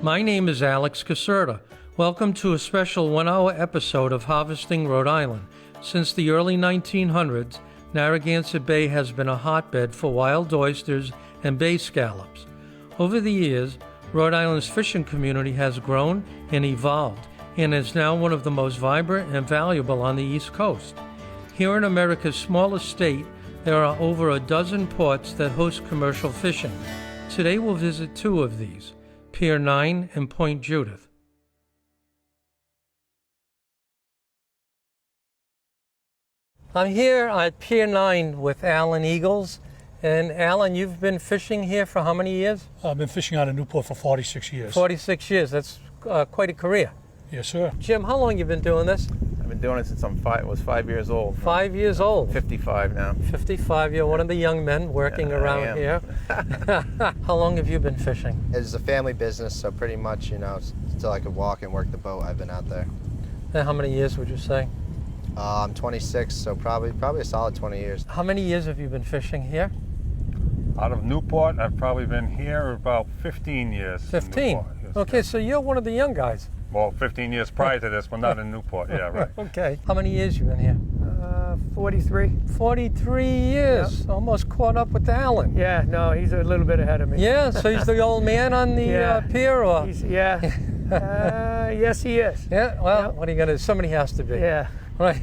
My name is Alex Caserta. Welcome to a special one-hour episode of Harvesting Rhode Island. Since the early 1900s, Narragansett Bay has been a hotbed for wild oysters and bay scallops. Over the years, Rhode Island's fishing community has grown and evolved and is now one of the most vibrant and valuable on the East Coast. Here in America's smallest state, there are over a dozen ports that host commercial fishing. Today we'll visit two of these, Pier 9 and Point Judith. I'm here at Pier 9 with Alan Eagles. And Alan, you've been fishing here for how many years? I've been fishing out of Newport for 46 years. 46 years, that's quite a career. Yes, sir. Jim, how long have you been doing this? I've been doing it since I was 5 years old. 5 years old? 55 now. 55, you're one of the young men working around here. How long have you been fishing? It's a family business, so pretty much, until I could walk and work the boat, I've been out there. And how many years would you say? I'm 26, so probably a solid 20 years. How many years have you been fishing here? Out of Newport, I've probably been here about 15 years. 15? Yes, okay, so you're one of the young guys. Well, 15 years prior to this, but not in Newport. Yeah, right. Okay. How many years you been here? 43. 43 years. Yep. Almost caught up with Alan. Yeah, no, he's a little bit ahead of me. Yeah, so he's the old man on the pier, or? Yes, he is. Yeah, well, yep. What are you going to do? Somebody has to be. Yeah. Right.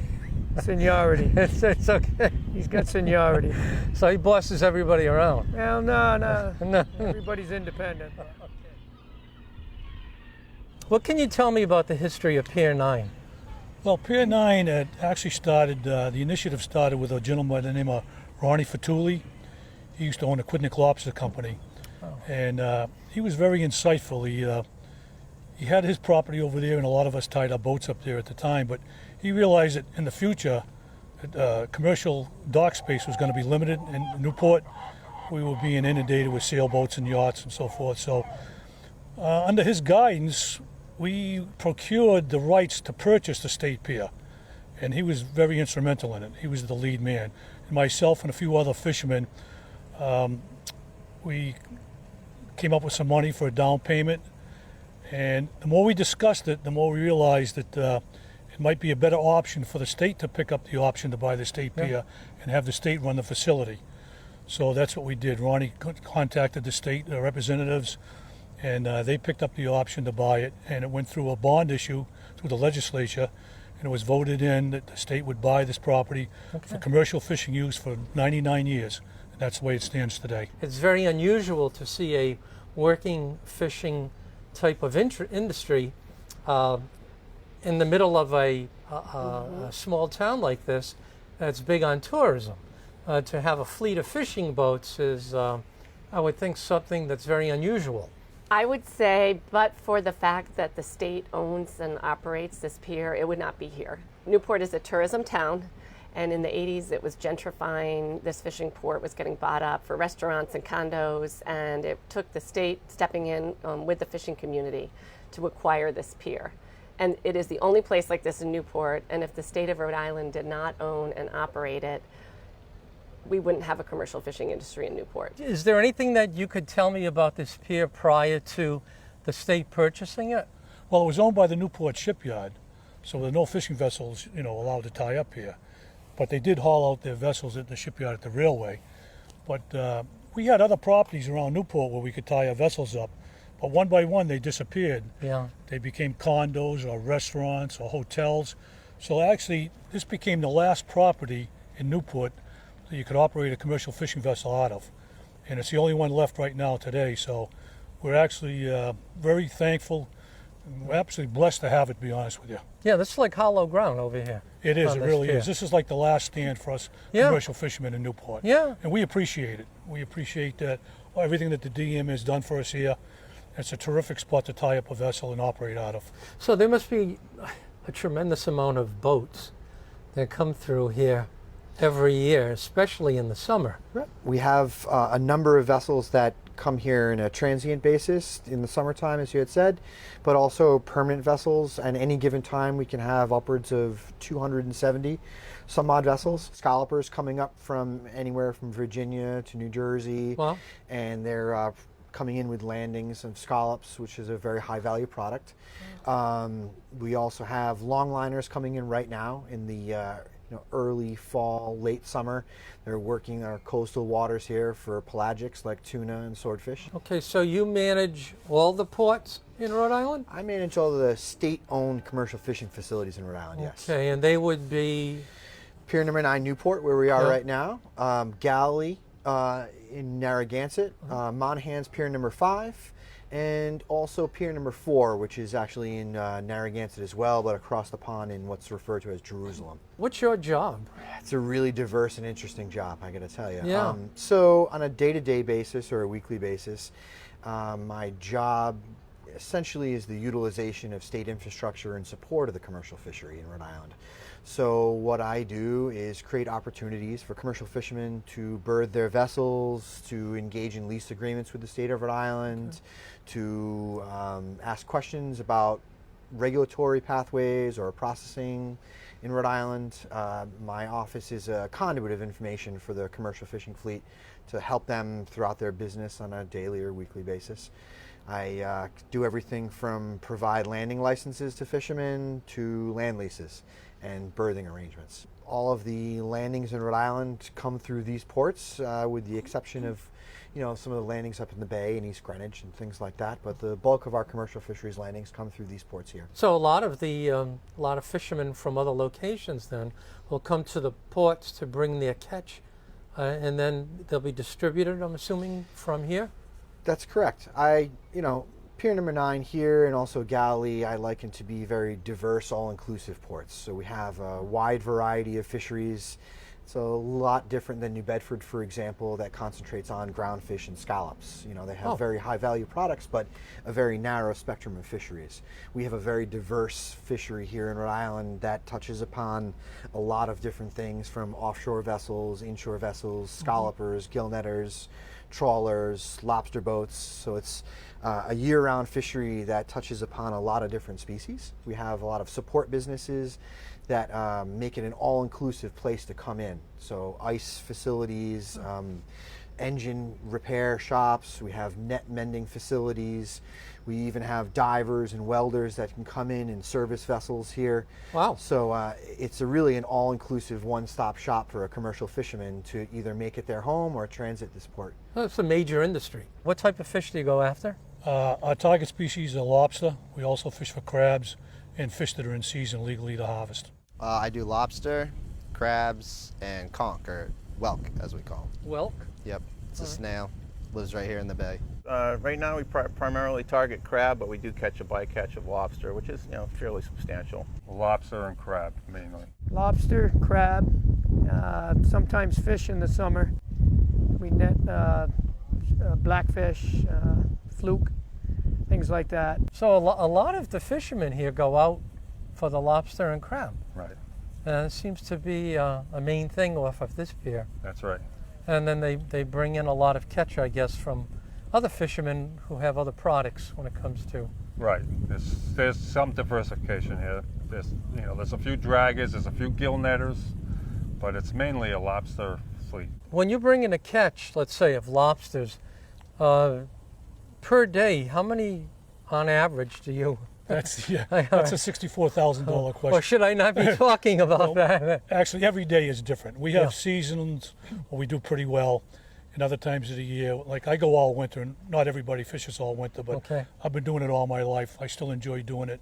Seniority. It's okay. He's got seniority. So he bosses everybody around. Well, no. Everybody's independent. What can you tell me about the history of Pier 9? Well, Pier 9 actually started, the initiative started with a gentleman by the name of Ronnie Fatuli. He used to own a Quidnick Lobster Company. Oh. And he was very insightful. He had his property over there, and a lot of us tied our boats up there at the time, but he realized that in the future, commercial dock space was going to be limited in Newport. We were being inundated with sailboats and yachts and so forth. So under his guidance, we procured the rights to purchase the state pier, and he was very instrumental in it. He was the lead man. And myself and a few other fishermen, we came up with some money for a down payment, and the more we discussed it, the more we realized that it might be a better option for the state to pick up the option to buy the state pier and have the state run the facility. So that's what we did. Ronnie contacted the state representatives, and they picked up the option to buy it, and it went through a bond issue through the legislature, and it was voted in that the state would buy this property for commercial fishing use for 99 years. And that's the way it stands today. It's very unusual to see a working fishing type of industry in the middle of a small town like this that's big on tourism. To have a fleet of fishing boats is, I would think, something that's very unusual. I would say, but for the fact that the state owns and operates this pier, it would not be here. Newport is a tourism town, and in the 80s it was gentrifying. This fishing port was getting bought up for restaurants and condos, and it took the state stepping in with the fishing community to acquire this pier. And it is the only place like this in Newport, and if the state of Rhode Island did not own and operate it, we wouldn't have a commercial fishing industry in Newport. Is there anything that you could tell me about this pier prior to the state purchasing it? Well, it was owned by the Newport shipyard, so there were no fishing vessels, allowed to tie up here. But they did haul out their vessels at the shipyard at the railway. But we had other properties around Newport where we could tie our vessels up, but one by one they disappeared. Yeah. They became condos or restaurants or hotels. So actually, this became the last property in Newport that you could operate a commercial fishing vessel out of. And it's the only one left right now today. So we're actually very thankful. We're absolutely blessed to have it, to be honest with you. Yeah, this is like hollow ground over here. It is, it really is. This is like the last stand for us commercial fishermen in Newport. Yeah. And we appreciate it. We appreciate that everything that the DM has done for us here. It's a terrific spot to tie up a vessel and operate out of. So there must be a tremendous amount of boats that come through here every year, especially in the summer. We have a number of vessels that come here in a transient basis in the summertime, as you had said, but also permanent vessels. And any given time we can have upwards of 270 some odd vessels. Scallopers coming up from anywhere from Virginia to New Jersey. Wow. And they're coming in with landings of scallops, which is a very high value product. We also have longliners coming in right now in the early fall, late summer. They're working our coastal waters here for pelagics like tuna and swordfish. Okay, so you manage all the ports in Rhode Island? I manage all the state-owned commercial fishing facilities in Rhode Island, yes. Okay, and they would be? Pier number 9, Newport, where we are Yeah. right now. Galilee in Narragansett. Monahan's Pier number 5. And also Pier number 4, which is actually in Narragansett as well, but across the pond in what's referred to as Jerusalem. What's your job? It's a really diverse and interesting job, I gotta tell you. Yeah. So on a day-to-day basis or a weekly basis, my job essentially is the utilization of state infrastructure in support of the commercial fishery in Rhode Island. So what I do is create opportunities for commercial fishermen to berth their vessels, to engage in lease agreements with the state of Rhode Island, to ask questions about regulatory pathways or processing in Rhode Island. My office is a conduit of information for the commercial fishing fleet to help them throughout their business on a daily or weekly basis. I do everything from provide landing licenses to fishermen to land leases and berthing arrangements. All of the landings in Rhode Island come through these ports, with the exception of some of the landings up in the bay in East Greenwich and things like that. But the bulk of our commercial fisheries landings come through these ports here. So a lot of fishermen from other locations then will come to the ports to bring their catch, and then they'll be distributed, I'm assuming, from here? That's correct. Pier number 9 here and also Galilee, I liken to be very diverse, all-inclusive ports. So we have a wide variety of fisheries. It's a lot different than New Bedford, for example, that concentrates on ground fish and scallops. They have very high-value products, but a very narrow spectrum of fisheries. We have a very diverse fishery here in Rhode Island that touches upon a lot of different things, from offshore vessels, inshore vessels, scallopers, gill netters, trawlers, lobster boats. So it's a year-round fishery that touches upon a lot of different species. We have a lot of support businesses that make it an all-inclusive place to come in. So ice facilities, engine repair shops, we have net mending facilities, we even have divers and welders that can come in and service vessels here. Wow. So it's really an all-inclusive one-stop shop for a commercial fisherman to either make it their home or transit this port. Well, it's a major industry. What type of fish do you go after? Our target species are lobster. We also fish for crabs and fish that are in season legally to harvest. I do lobster, crabs, and conch, or whelk, as we call them. Whelk? Yep, it's a snail. Lives right here in the bay. Right now we primarily target crab, but we do catch a bycatch of lobster, which is fairly substantial. Lobster and crab, mainly. Lobster, crab, sometimes fish in the summer. We net blackfish, fluke, things like that. So a lot of the fishermen here go out for the lobster and crab. Right, It seems to be a main thing off of this pier. that's right. And then they bring in a lot of catch, I guess, from other fishermen who have other products when it comes to. Right. There's some diversification here. There's a few draggers, there's a few gill netters, but it's mainly a lobster fleet. When you bring in a catch, let's say, of lobsters, per day, how many on average do you? That's a $64,000 question. Or should I not be talking about that? Actually, every day is different. We have seasons where we do pretty well, and other times of the year, like I go all winter, and not everybody fishes all winter, but I've been doing it all my life. I still enjoy doing it.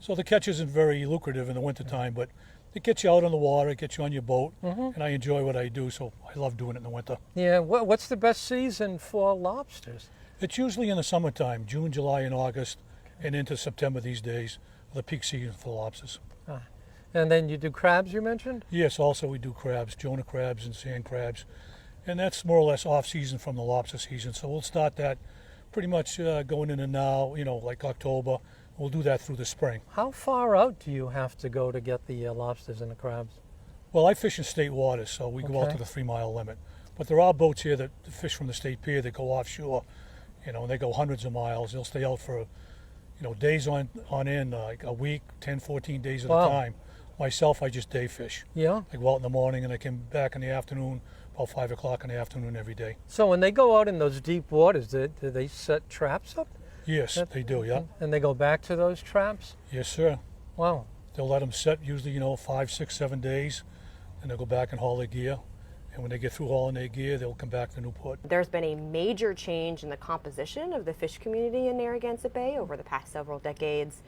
So the catch isn't very lucrative in the wintertime, but it gets you out on the water, it gets you on your boat, and I enjoy what I do, so I love doing it in the winter. Yeah, what's the best season for lobsters? It's usually in the summertime, June, July, and August, and into September these days, the peak season for lobsters. And then you do crabs, you mentioned? Yes, also we do crabs, Jonah crabs and sand crabs, and that's more or less off-season from the lobster season. So we'll start that pretty much going into now, like October. We'll do that through the spring. How far out do you have to go to get the lobsters and the crabs? Well, I fish in state waters, so we go out to the 3-mile limit. But there are boats here that fish from the state pier that go offshore, and they go hundreds of miles. They'll stay out for days on end, like a week, 10, 14 days at a time. Myself, I just day fish. Yeah. I go out in the morning and I come back in the afternoon, about 5 o'clock in the afternoon every day. So when they go out in those deep waters, do they set traps up? Yes, they do, yeah. And they go back to those traps? Yes, sir. Wow. They'll let them set usually, 5, 6, 7 days, and they'll go back and haul their gear. And when they get through hauling their gear, they'll come back to Newport. There's been a major change in the composition of the fish community in Narragansett Bay over the past several decades.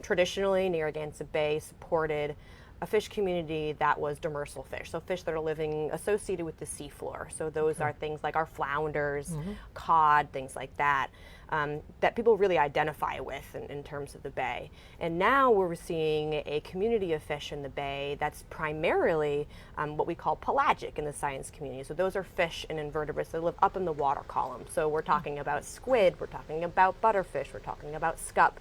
Traditionally, Narragansett Bay supported a fish community that was demersal fish, so fish that are living associated with the seafloor. So those are things like our flounders, cod, things like that, that people really identify with in terms of the bay. And now we're seeing a community of fish in the bay that's primarily what we call pelagic in the science community. So those are fish and invertebrates that live up in the water column. So we're talking about squid, we're talking about butterfish, we're talking about scup.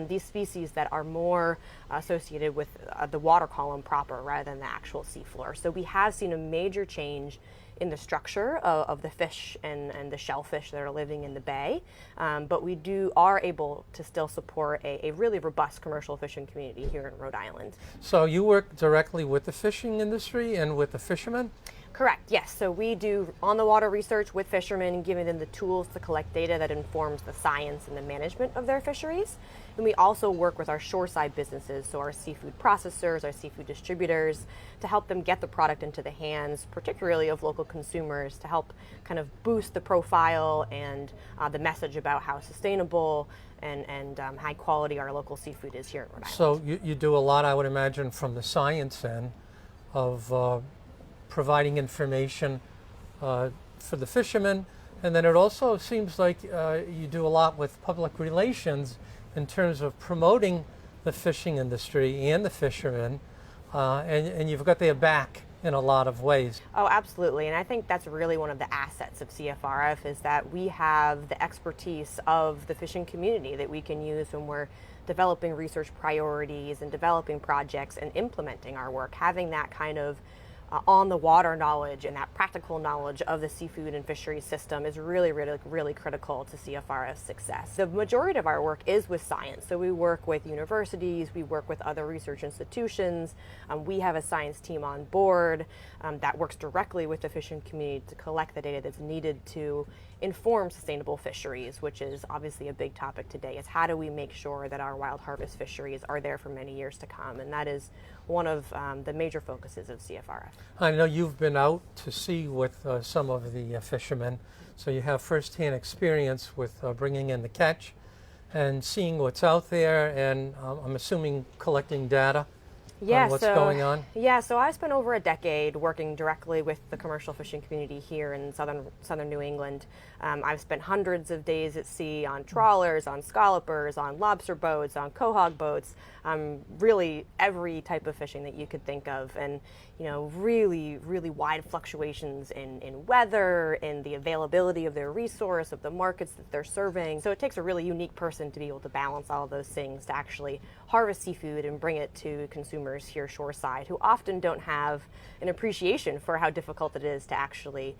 These species that are more associated with the water column proper rather than the actual seafloor. So we have seen a major change in the structure of the fish and the shellfish that are living in the bay, but we are able to still support a really robust commercial fishing community here in Rhode Island. So you work directly with the fishing industry and with the fishermen? Correct, yes. So we do on-the-water research with fishermen, giving them the tools to collect data that informs the science and the management of their fisheries. And we also work with our shoreside businesses, so our seafood processors, our seafood distributors, to help them get the product into the hands, particularly of local consumers, to help kind of boost the profile and the message about how sustainable and high quality our local seafood is here in Rhode Island. So you do a lot, I would imagine, from the science end of providing information for the fishermen, and then it also seems like you do a lot with public relations in terms of promoting the fishing industry and the fishermen, and you've got their back in a lot of ways. Oh, absolutely, and I think that's really one of the assets of CFRF is that we have the expertise of the fishing community that we can use when we're developing research priorities and developing projects and implementing our work. Having that kind of on the water knowledge and that practical knowledge of the seafood and fisheries system is really critical to CFRF's success. The majority of our work is with science. So we work with universities, we work with other research institutions. We have a science team on board that works directly with the fishing community to collect the data that's needed to inform sustainable fisheries, which is obviously a big topic today. Is how do we make sure that our wild harvest fisheries are there for many years to come? And that is one of the major focuses of CFRF. I know you've been out to sea with some of the fishermen, so you have firsthand experience with bringing in the catch and seeing what's out there, and I'm assuming collecting data on what's going on. Yeah, so I spent over a decade working directly with the commercial fishing community here in southern New England. I've spent hundreds of days at sea on trawlers, on scallopers, on lobster boats, on quahog boats, really every type of fishing that you could think of, and really wide fluctuations in weather, in the availability of their resource, of the markets that they're serving. So it takes a really unique person to be able to balance all of those things to actually harvest seafood and bring it to consumers here shoreside, who often don't have an appreciation for how difficult it is to actually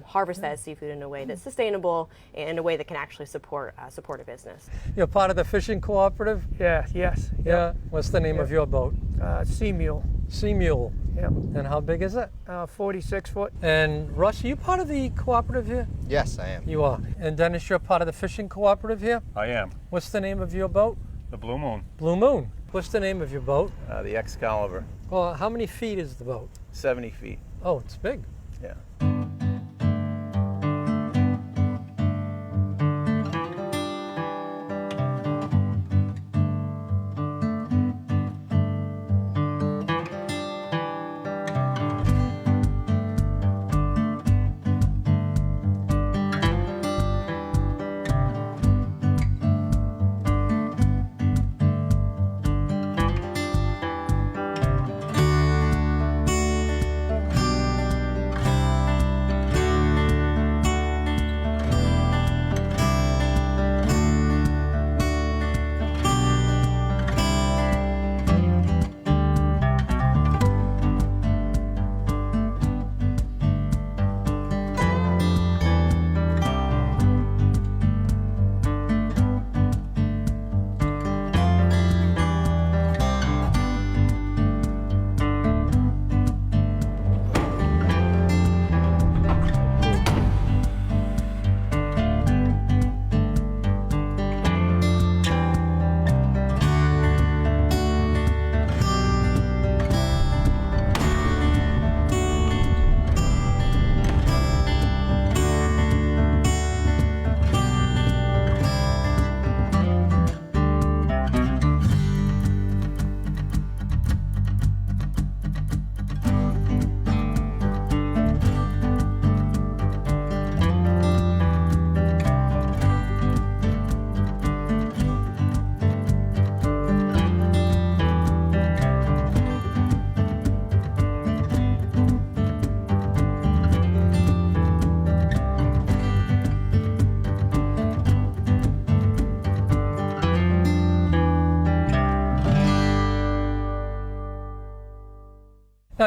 harvest that seafood in a way that's sustainable and in a way that can actually support a business. You're part of the fishing cooperative? Yes. Yeah. What's the name of your boat? Sea Mule. Sea Mule. Yep. And how big is it? 46 foot. And Russ, are you part of the cooperative here? Yes, I am. You are. And Dennis, you're part of the fishing cooperative here? I am. What's the name of your boat? The Blue Moon. Blue Moon. What's the name of your boat? The Excalibur, Well, how many feet is the boat? 70 feet. Oh, it's big. Yeah.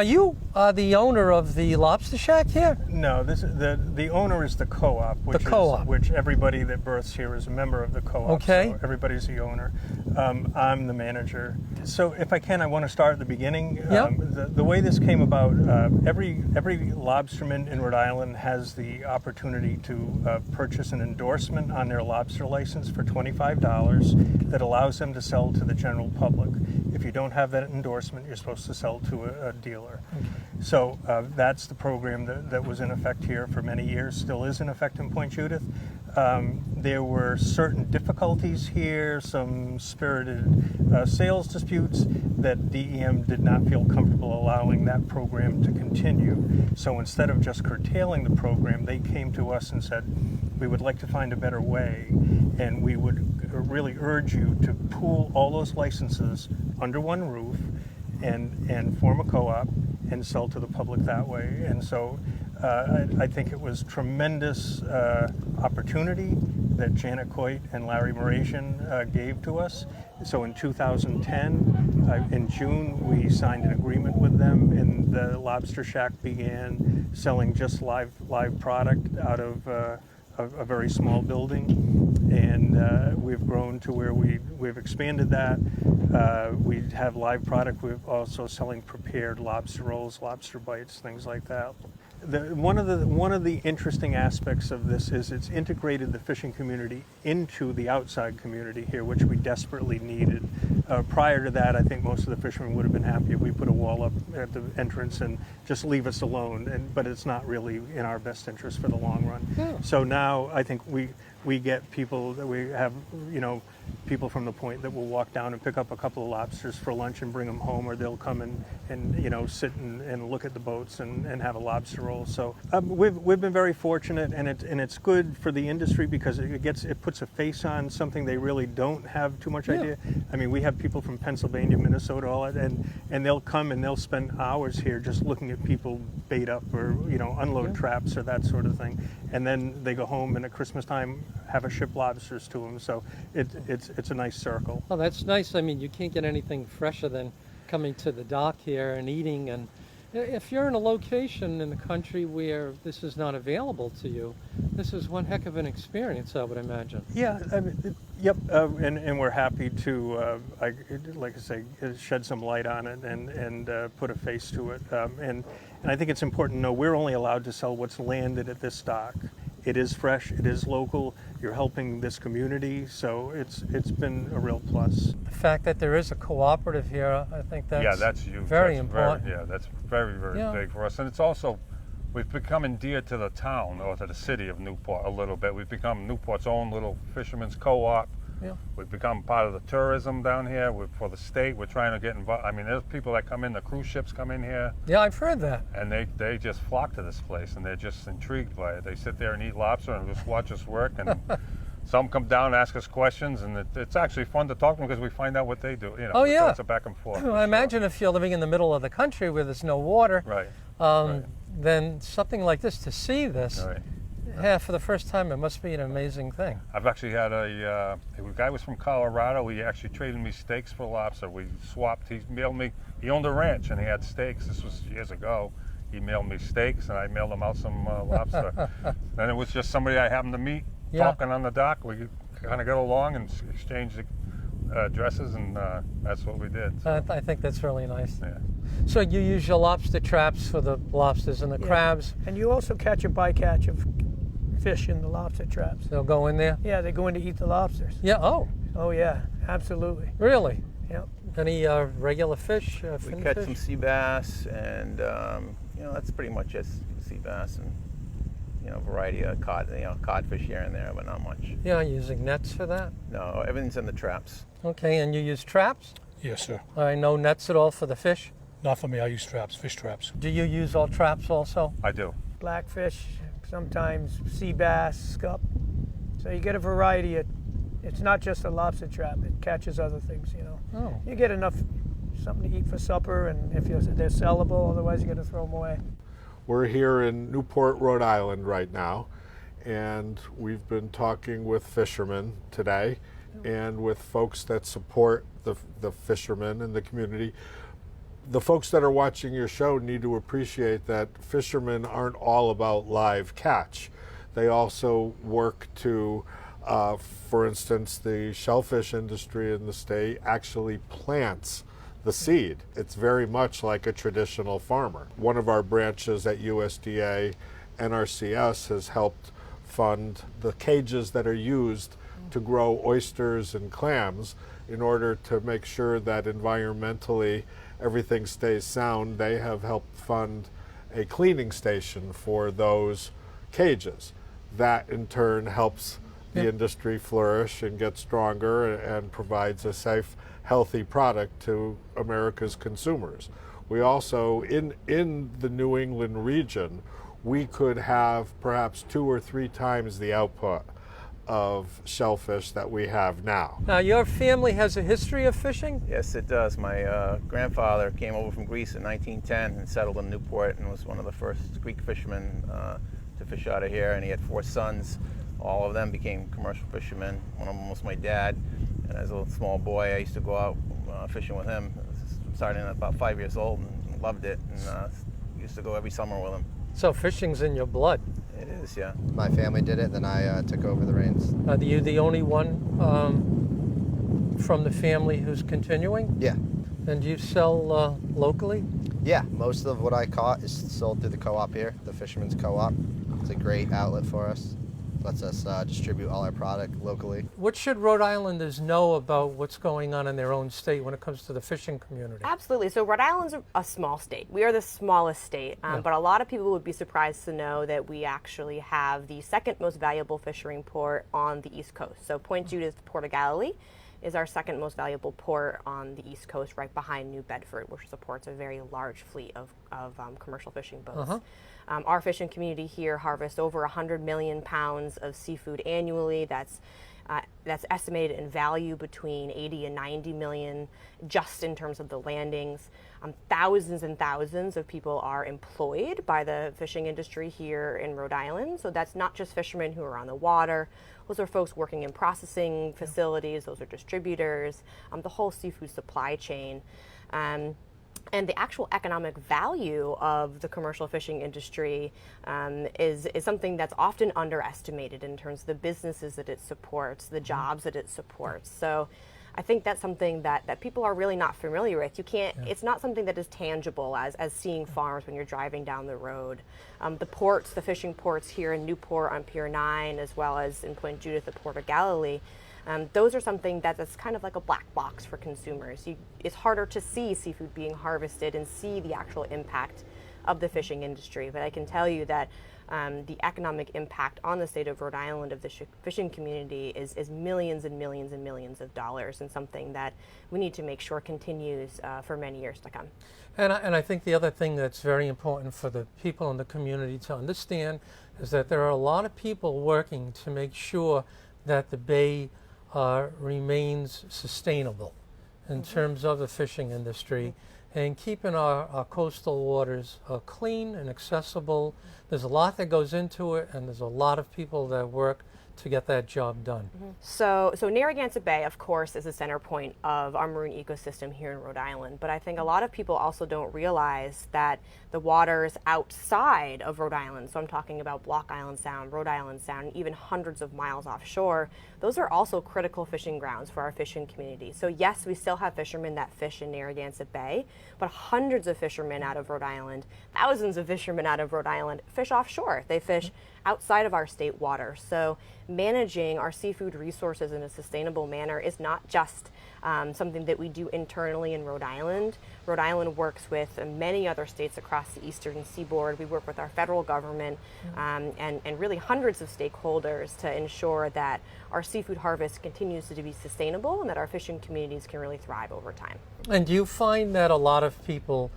Now you are the owner of the Lobster Shack here? No, this is the owner is the co-op, which everybody that births here is a member of the co-op. Okay. So everybody's the owner. I'm the manager. So if I can, I want to start at the beginning. Yep. The way this came about, every lobsterman in Rhode Island has the opportunity to purchase an endorsement on their lobster license for $25 that allows them to sell to the general public. If you don't have that endorsement, you're supposed to sell to a dealer. Okay. So that's the program that was in effect here for many years, still is in effect in Point Judith. There were certain difficulties here, some spirited sales disputes that DEM did not feel comfortable allowing that program to continue. So instead of just curtailing the program, they came to us and said, we would like to find a better way, and we would really urge you to pool all those licenses under one roof and form a co-op and sell to the public that way. And so I think it was tremendous opportunity that Janet Coit and Larry Morazian gave to us. So in 2010, in June, we signed an agreement with them, and the Lobster Shack began selling just live product out of a very small building, and we've grown to where we've expanded that. We have live product. We're also selling prepared lobster rolls, lobster bites, things like that. One of the interesting aspects of this is it's integrated the fishing community into the outside community here, which we desperately needed. Prior to that, I think most of the fishermen would have been happy if we put a wall up at the entrance and just leave us alone. But it's not really in our best interest for the long run. Yeah. So now I think we get people that we have, people from the point that will walk down and pick up a couple of lobsters for lunch and bring them home, or they'll come and sit and look at the boats and have a lobster roll. So we've been very fortunate, and it's good for the industry because it puts a face on something they really don't have too much idea. I mean, we have people from Pennsylvania, Minnesota, all that, and they'll come and they'll spend hours here just looking at people bait up or unload traps or that sort of thing, and then they go home and at Christmas time have a ship lobsters to them. So it's a nice circle. Oh, that's nice. I mean, you can't get anything fresher than coming to the dock here and eating. And if you're in a location in the country where this is not available to you, this is one heck of an experience, I would imagine. Yeah, yep, and we're happy to, like I say, shed some light on it and put a face to it. And I think it's important to know we're only allowed to sell what's landed at this dock. It is fresh, it is local, you're helping this community, so it's been a real plus. The fact that there is a cooperative here, I think that's huge. Very important. That's very big for us. And it's also, we've become endeared to the town or to the city of Newport a little bit. We've become Newport's own little fisherman's co-op. Yeah. We've become part of the tourism down here for the state. We're trying to get involved. I mean, there's people that come in, the cruise ships come in here. Yeah, I've heard that. And they just flock to this place, and they're just intrigued by it. They sit there and eat lobster and just watch us work. And some come down and ask us questions, and it's actually fun to talk to them because we find out what they do. Oh, yeah. So it's a back and forth. I imagine if you're living in the middle of the country where there's no water, right. Then something like this, to see this, right. Yeah, for the first time, it must be an amazing thing. I've actually had a guy was from Colorado. He actually traded me steaks for lobster. We swapped. He owned a ranch and he had steaks. This was years ago. He mailed me steaks and I mailed him out some lobster. Then it was just somebody I happened to meet talking on the dock. We kind of got along and exchanged addresses, and that's what we did. So. I think that's really nice. Yeah. So you use your lobster traps for the lobsters and the crabs? And you also catch a bycatch of fish in the lobster traps. They'll go in there? Yeah, they go in to eat the lobsters. Yeah, Oh yeah, absolutely. Really? Yep. Any regular fish? We catch some sea bass, and that's pretty much just sea bass and variety of codfish here and there, but not much. Yeah, using nets for that? No, everything's in the traps. Okay, and you use traps? Yes, sir. No nets at all for the fish? Not for me. I use traps, fish traps. Do you use all traps also? I do. Blackfish, sometimes sea bass, scup. So you get a variety. It's not just a lobster trap. It catches other things, Oh. You get enough something to eat for supper, and if they're sellable, otherwise you got to throw them away. We're here in Newport, Rhode Island right now, and we've been talking with fishermen today and with folks that support the fishermen in the community. the folks that are watching your show need to appreciate that fishermen aren't all about live catch. They also work to, for instance, the shellfish industry in the state actually plants the seed. It's very much like a traditional farmer. One of our branches at USDA, NRCS, has helped fund the cages that are used to grow oysters and clams in order to make sure that environmentally everything stays sound. They have helped fund a cleaning station for those cages. That in turn helps the industry flourish and get stronger and provides a safe, healthy product to America's consumers. We also, in the New England region, we could have perhaps 2 or 3 times the output of shellfish that we have now. Now, your family has a history of fishing? Yes, it does. My grandfather came over from Greece in 1910 and settled in Newport and was one of the first Greek fishermen to fish out of here, and he had 4 sons. All of them became commercial fishermen. One of them was my dad, and as a small boy I used to go out fishing with him, starting at about 5 years old, and loved it, and used to go every summer with him. So fishing's in your blood. It is, yeah. My family did it, then I took over the reins. Are you the only one from the family who's continuing? Yeah. And do you sell locally? Yeah, most of what I caught is sold through the co-op here, the Fisherman's Co-op. It's a great outlet for us. Lets us distribute all our product locally. What should Rhode Islanders know about what's going on in their own state when it comes to the fishing community? Absolutely. So Rhode Island's a small state. We are the smallest state, but a lot of people would be surprised to know that we actually have the 2nd most valuable fishing port on the East Coast. So Point Judith, Port of Galilee, is our 2nd most valuable port on the East Coast, right behind New Bedford, which supports a very large fleet of commercial fishing boats. Our fishing community here harvests over 100 million pounds of seafood annually. That's estimated in value between 80 and 90 million just in terms of the landings. Thousands and thousands of people are employed by the fishing industry here in Rhode Island. So that's not just fishermen who are on the water. Those are folks working in processing facilities. Those are distributors, the whole seafood supply chain. And the actual economic value of the commercial fishing industry is something that's often underestimated in terms of the businesses that it supports, the jobs that it supports. So I think that's something that people are really not familiar with. You can't, it's not something that is tangible as seeing farms when you're driving down the road. The ports, the fishing ports here in Newport on Pier 9, as well as in Point Judith, the Port of Galilee, those are something that's kind of like a black box for consumers. It's harder to see seafood being harvested and see the actual impact of the fishing industry. But I can tell you that the economic impact on the state of Rhode Island of the fishing community is millions and millions and millions of dollars, and something that we need to make sure continues for many years to come. And I think the other thing that's very important for the people in the community to understand is that there are a lot of people working to make sure that the bay remains sustainable in terms of the fishing industry and keeping our coastal waters clean and accessible. There's a lot that goes into it, and there's a lot of people that work to get that job done. So Narragansett Bay, of course, is the center point of our marine ecosystem here in Rhode Island, but I think a lot of people also don't realize that the waters outside of Rhode Island, so I'm talking about Block Island Sound, Rhode Island Sound, even hundreds of miles offshore, those are also critical fishing grounds for our fishing community. So yes, we still have fishermen that fish in Narragansett Bay, but hundreds of fishermen out of Rhode Island, thousands of fishermen out of Rhode Island fish offshore. They fish outside of our state water. So managing our seafood resources in a sustainable manner is not just something that we do internally in Rhode Island. Rhode Island works with many other states across the eastern seaboard. We work with our federal government and really hundreds of stakeholders to ensure that our seafood harvest continues to be sustainable and that our fishing communities can really thrive over time. And do you find that a lot of people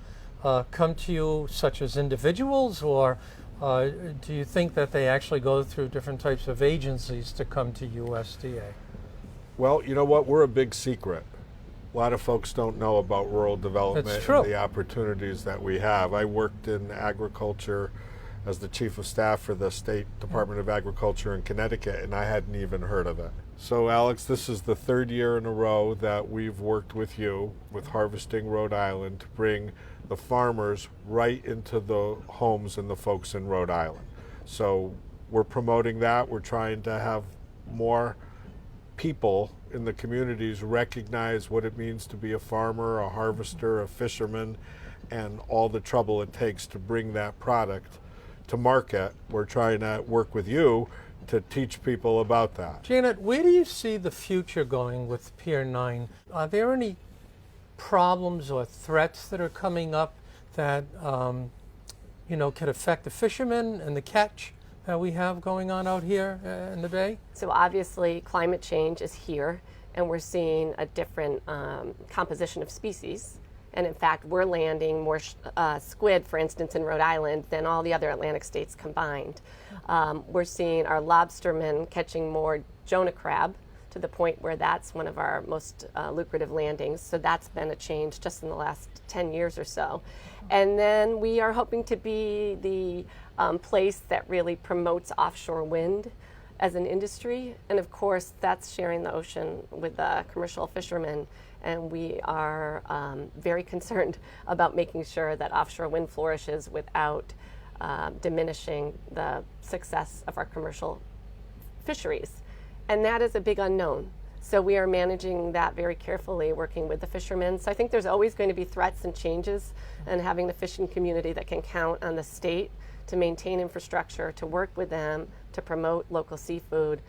come to you, such as individuals, or do you think that they actually go through different types of agencies to come to USDA? Well, you know what? We're a big secret. A lot of folks don't know about rural development and the opportunities that we have. I worked in agriculture as the chief of staff for the State Department of Agriculture in Connecticut, and I hadn't even heard of it. So Alex, this is the third year in a row that we've worked with you, with Harvesting Rhode Island, to bring the farmers right into the homes and the folks in Rhode Island. So we're promoting that. We're trying to have more people in the communities recognize what it means to be a farmer, a harvester, a fisherman, and all the trouble it takes to bring that product to market. We're trying to work with you to teach people about that. Janet, where do you see the future going with Pier 9? Are there any problems or threats that are coming up that could affect the fishermen and the catch that we have going on out here in the bay? So obviously climate change is here, and we're seeing a different composition of species. And in fact, we're landing more squid, for instance, in Rhode Island than all the other Atlantic states combined. We're seeing our lobstermen catching more Jonah crab, to the point where that's one of our most lucrative landings. So that's been a change just in the last 10 years or so. And then we are hoping to be the place that really promotes offshore wind as an industry. And of course, that's sharing the ocean with the commercial fishermen. And we are very concerned about making sure that offshore wind flourishes without diminishing the success of our commercial fisheries. And that is a big unknown. So we are managing that very carefully, working with the fishermen. So I think there's always going to be threats and changes, and having the fishing community that can count on the state to maintain infrastructure, to work with them, to promote local seafood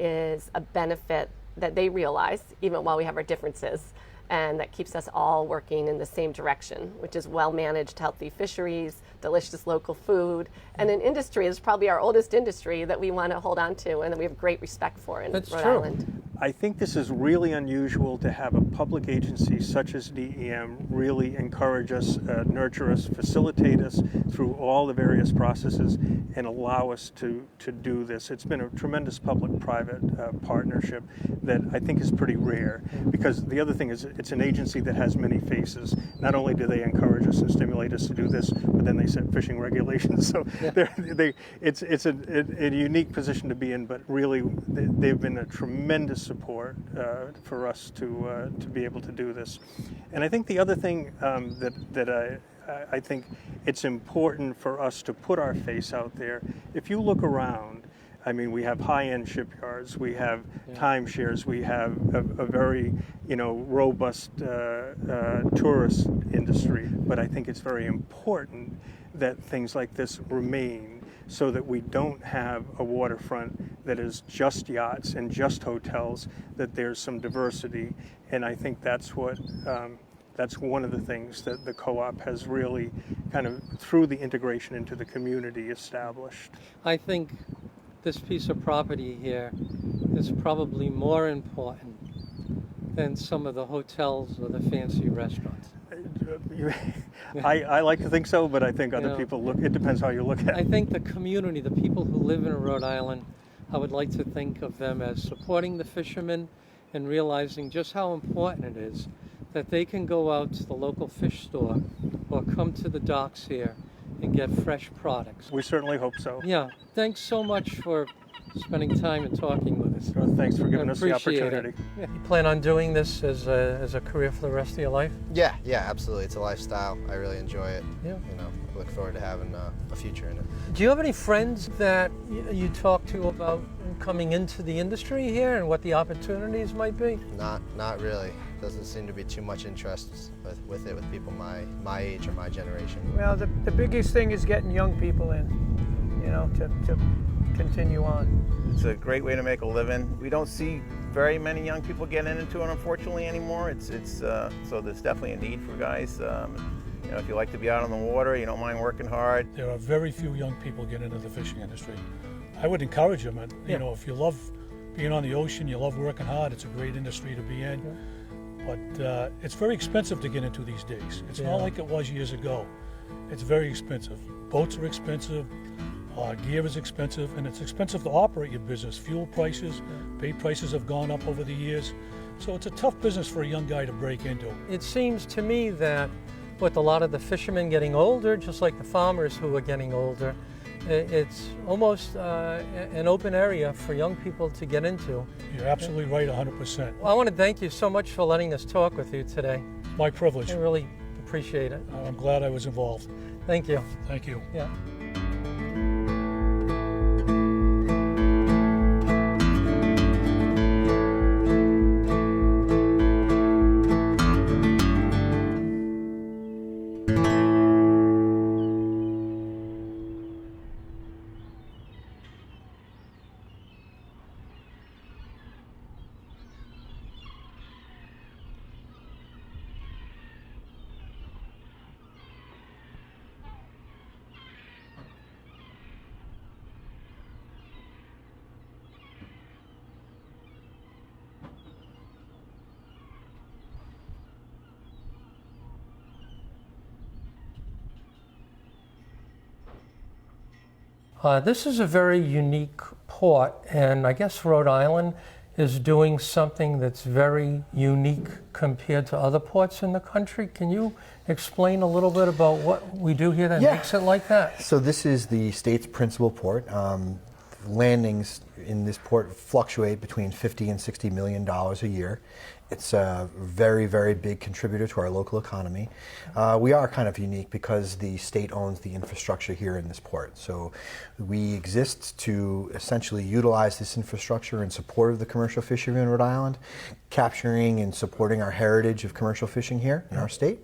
is a benefit that they realize, even while we have our differences. And that keeps us all working in the same direction, which is well-managed, healthy fisheries, delicious local food, and an industry is probably our oldest industry that we want to hold on to and that we have great respect for in Rhode Island. I think this is really unusual to have a public agency such as DEM really encourage us, nurture us, facilitate us through all the various processes and allow us to do this. It's been a tremendous public-private partnership that I think is pretty rare, because the other thing is it's an agency that has many faces. Not only do they encourage us and stimulate us to do this, but then they set fishing regulations. So it's a unique position to be in, but really they've been a tremendous support for us to be able to do this. And I think the other thing that I think it's important for us to put our face out there. If you look around, I mean, we have high-end shipyards, we have timeshares, we have a very, robust tourist industry. But I think it's very important that things like this remain, so that we don't have a waterfront that is just yachts and just hotels, that there's some diversity. And I think that's what that's one of the things that the co-op has really kind of, through the integration into the community, established. I think this piece of property here is probably more important than some of the hotels or the fancy restaurants. I like to think so, but I think other people look, it depends how you look at it. I think the community, the people who live in Rhode Island, I would like to think of them as supporting the fishermen and realizing just how important it is that they can go out to the local fish store or come to the docks here and get fresh products. We certainly hope so. Yeah. Thanks so much for spending time and talking with us. Sure, thanks for giving us the opportunity. You plan on doing this as a career for the rest of your life? Yeah, absolutely. It's a lifestyle. I really enjoy it. Yeah. I look forward to having a future in it. Do you have any friends that you talk to about coming into the industry here and what the opportunities might be? Not really. Doesn't seem to be too much interest with it with people my age or my generation. Well, the biggest thing is getting young people in, to continue on. It's a great way to make a living. We don't see very many young people getting into it, unfortunately, anymore. So there's definitely a need for guys. If you like to be out on the water, you don't mind working hard. There are very few young people get into the fishing industry. I would encourage them. If you love being on the ocean, you love working hard, it's a great industry to be in. But it's very expensive to get into these days. It's not like it was years ago. It's very expensive. Boats are expensive, gear is expensive, and it's expensive to operate your business. Fuel prices, bait prices have gone up over the years. So it's a tough business for a young guy to break into. It seems to me that with a lot of the fishermen getting older, just like the farmers who are getting older, It's almost an open area for young people to get into. You're absolutely right, 100%. Well, I want to thank you so much for letting us talk with you today. My privilege. I really appreciate it. I'm glad I was involved. Thank you. Thank you. Yeah. This is a very unique port, and I guess Rhode Island is doing something that's very unique compared to other ports in the country. Can you explain a little bit about what we do here that makes it like that? So this is the state's principal port. Landings in this port fluctuate between $50 and $60 million a year. It's a very, very big contributor to our local economy. We are kind of unique because the state owns the infrastructure here in this port. So we exist to essentially utilize this infrastructure in support of the commercial fishery in Rhode Island, capturing and supporting our heritage of commercial fishing here in our state.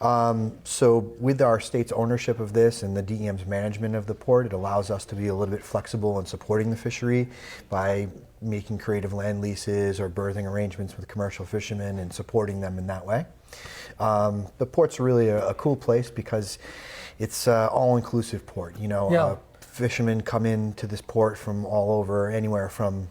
So with our state's ownership of this and the DEM's management of the port, it allows us to be a little bit flexible in supporting the fishery by making creative land leases or berthing arrangements with commercial fishermen and supporting them in that way. The port's really a cool place because it's an all-inclusive port. You know, fishermen come into this port from all over, anywhere from,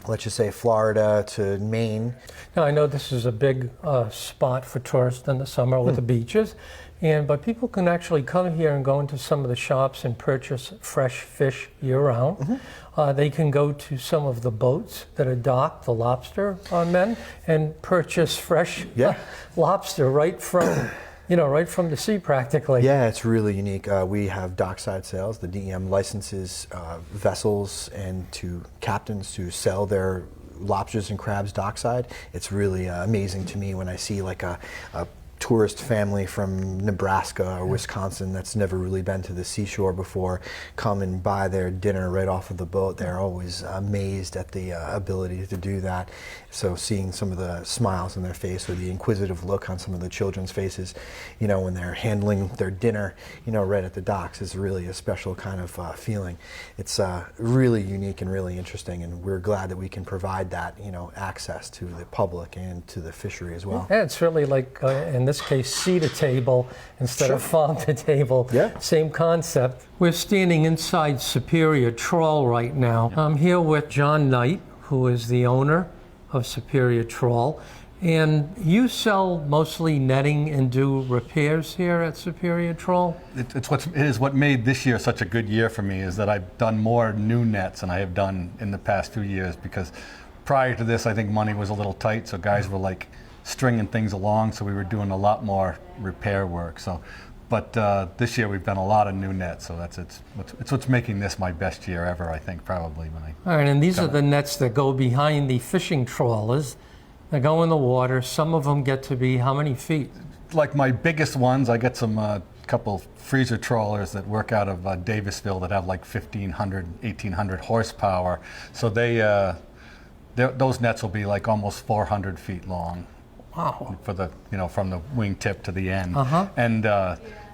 let's just say, Florida to Maine. Now, I know this is a big spot for tourists in the summer with the beaches, but people can actually come here and go into some of the shops and purchase fresh fish year-round. They can go to some of the boats that are docked, the lobster men, and purchase fresh lobster right from right from the sea practically. Yeah, it's really unique. We have dockside sales. The DEM licenses vessels and to captains to sell their lobsters and crabs dockside. It's really amazing to me when I see like a tourist family from Nebraska or Wisconsin that's never really been to the seashore before come and buy their dinner right off of the boat. They're always amazed at the ability to do that. So seeing some of the smiles on their face or the inquisitive look on some of the children's faces, when they're handling their dinner, right at the docks is really a special kind of feeling. It's really unique and really interesting, and we're glad that we can provide that, access to the public and to the fishery as well. Yeah, it's really like, in this case, sea to table instead of farm to table. Same concept. We're standing inside Superior Trawl right now. I'm here with John Knight, who is the owner of Superior Trawl, and you sell mostly netting and do repairs here at Superior Trawl? It is what made this year such a good year for me, is that I've done more new nets than I have done in the past few years, because prior to this I think money was a little tight, so guys were like stringing things along, so we were doing a lot more repair work. But this year we've done a lot of new nets, so it's what's making this my best year ever, I think, probably. All right, and these are the nets that go behind the fishing trawlers. They go in the water. Some of them get to be how many feet? Like my biggest ones, I get some couple freezer trawlers that work out of Davisville that have like 1,500, 1,800 horsepower. So those nets will be like almost 400 feet long. Wow. For the from the wingtip to the end.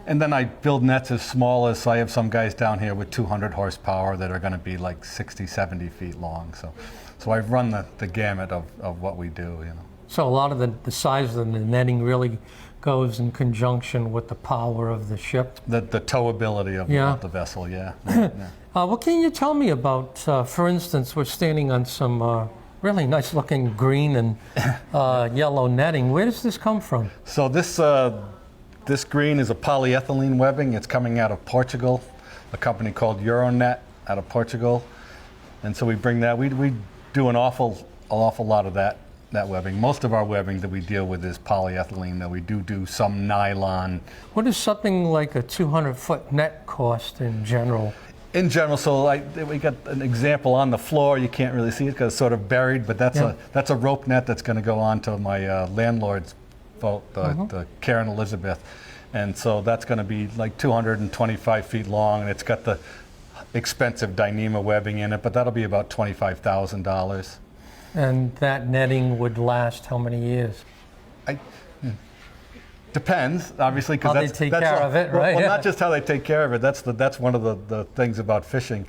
And then I build nets as small as, I have some guys down here with 200 horsepower that are going to be like 60, 70 feet long. So I've run the gamut of what we do. So a lot of the size of the netting really goes in conjunction with the power of the ship. The towability of the vessel. What can you tell me about? For instance, we're standing on some really nice looking green and yellow netting. Where does this come from? So this green is a polyethylene webbing. It's coming out of Portugal, a company called Euronet out of Portugal. And so we bring that. We do an awful lot of that webbing. Most of our webbing that we deal with is polyethylene, though we do some nylon. What does something like a 200-foot net cost in general? In general, so we got an example on the floor. You can't really see it because it's sort of buried, but that's a rope net that's going to go onto my landlord's boat, the Karen Elizabeth. And so that's going to be like 225 feet long, and it's got the expensive Dyneema webbing in it, but that'll be about $25,000. And that netting would last how many years? Depends, obviously, because how they take care of it, right? Well, not just how they take care of it. That's one of the things about fishing.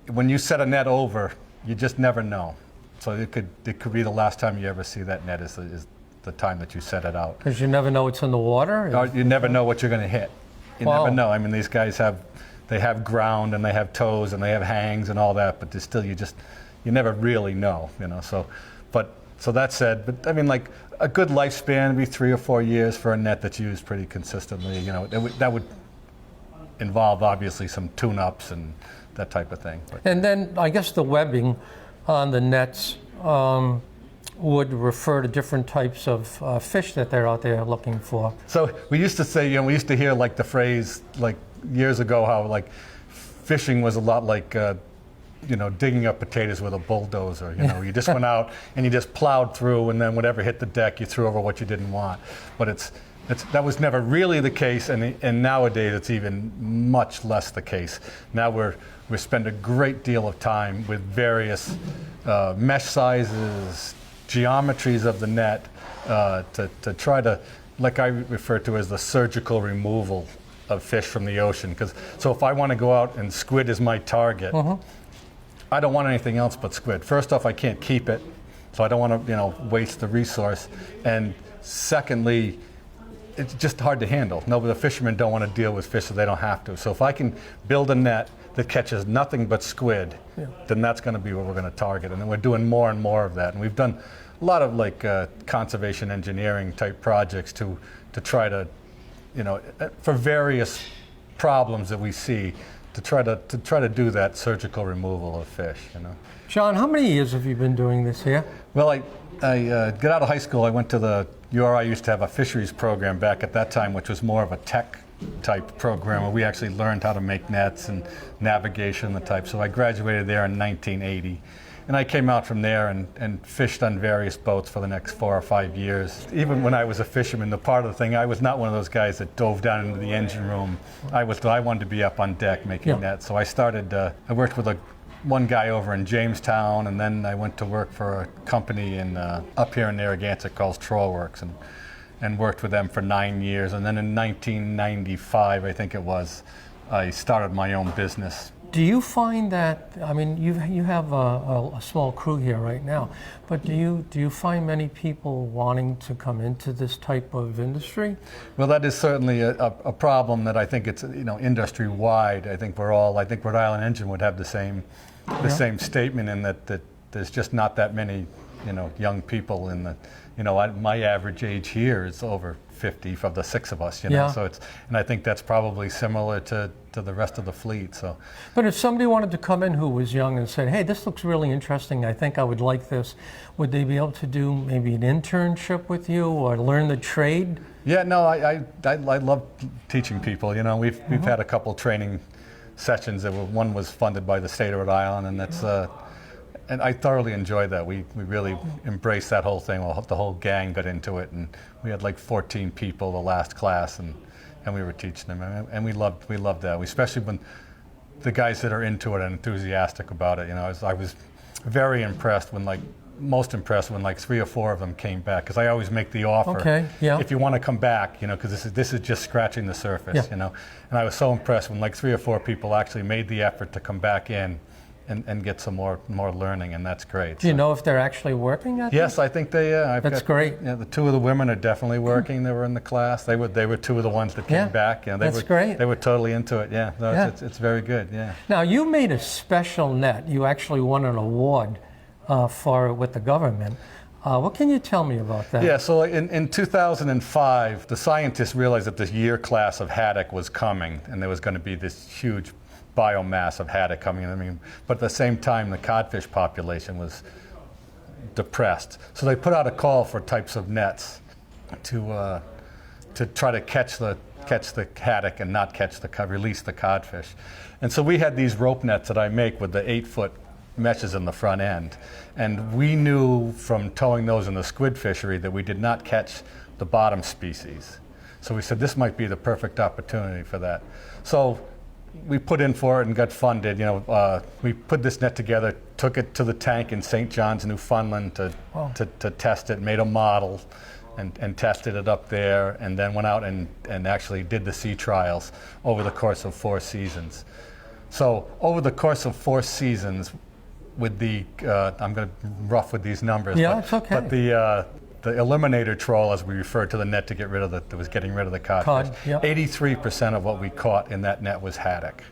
When you set a net over, you just never know. So it could be the last time you ever see that net is the time that you set it out. Because you never know what's in the water. Or you never know what you're going to hit. You never know. I mean, these guys have ground and they have toes and they have hangs and all that, but still you never really know, you know. So that said, but I mean, like a good lifespan would be 3 or 4 years for a net that's used pretty consistently. You know, that would involve obviously some tune-ups and that type of thing. But. And then I guess the webbing on the nets would refer to different types of fish that they're out there looking for. So we used to say, we used to hear like the phrase like years ago how like fishing was a lot like digging up potatoes with a bulldozer. You just went out and you just plowed through, and then whatever hit the deck, you threw over what you didn't want. But that was never really the case, and nowadays it's even much less the case. Now we spend a great deal of time with various mesh sizes, geometries of the net to try to, like I refer to as the surgical removal of fish from the ocean. So if I want to go out and squid is my target, I don't want anything else but squid. First off, I can't keep it, so I don't want to waste the resource. And secondly, it's just hard to handle. The fishermen don't want to deal with fish, so they don't have to. So if I can build a net that catches nothing but squid, then that's going to be what we're going to target. And then we're doing more and more of that. And we've done a lot of like conservation engineering type projects to try to, for various problems that we see, to try to do that surgical removal of fish. John, how many years have you been doing this here? Well, I got out of high school. I went to the URI. Used to have a fisheries program back at that time, which was more of a tech type program where we actually learned how to make nets and navigation and the type. So I graduated there in 1980. And I came out from there and fished on various boats for the next 4 or 5 years. Even when I was a fisherman, the part of the thing, I was not one of those guys that dove down into the engine room. I wanted to be up on deck making nets. So I started, I worked with one guy over in Jamestown, and then I went to work for a company up here in Narragansett called Trollworks, and worked with them for 9 years. And then in 1995, I think it was, I started my own business. Do you find that, I mean, you have a small crew here right now, but do you find many people wanting to come into this type of industry? Well, that is certainly a problem that I think it's industry wide. I think Rhode Island Engine would have the same statement in that there's just not that many young people in the my average age here is over 50 for the 6 of us, So and I think that's probably similar to the rest of the fleet. So, but if somebody wanted to come in who was young and said, "Hey, this looks really interesting. I think I would like this," would they be able to do maybe an internship with you or learn the trade? Yeah, no, I love teaching people. We've had a couple training sessions one was funded by the state of Rhode Island, and that's. And I thoroughly enjoyed that. We really embraced that whole thing. The whole gang got into it, and we had like 14 people the last class, and we were teaching them, and we loved that. Especially when the guys that are into it and enthusiastic about it. I was very impressed most impressed when like 3 or 4 of them came back, because I always make the offer. Okay, yeah. If you want to come back, because this is just scratching the surface, And I was so impressed when like 3 or 4 people actually made the effort to come back in. And get some more learning, and that's great. Do you know if they're actually working at Yes, I think they. That's great. The 2 of the women are definitely working. They were in the class. They were 2 of the ones that came back. That's great. They were totally into it. Yeah, it's very good. Yeah. Now you made a special net. You actually won an award for it with the government. What can you tell me about that? Yeah, so in 2005, the scientists realized that this year class of haddock was coming, and there was going to be this huge biomass of haddock coming in. But at the same time, the codfish population was depressed. So they put out a call for types of nets to try to catch the catch the haddock and not catch the release the codfish. And so we had these rope nets that I make with the 8-foot meshes in the front end. And we knew from towing those in the squid fishery that we did not catch the bottom species. So we said this might be the perfect opportunity for that. So we put in for it and got funded. We put this net together, took it to the tank in St. John's, Newfoundland to test it, made a model and tested it up there, and then went out and actually did the sea trials over the course of 4 seasons. So over the course of 4 seasons, with the, I'm going to rough with these numbers, yeah, it's okay. But the eliminator troll, as we referred to the net to get rid of that was getting rid of the codfish, 83% of what we caught in that net was haddock,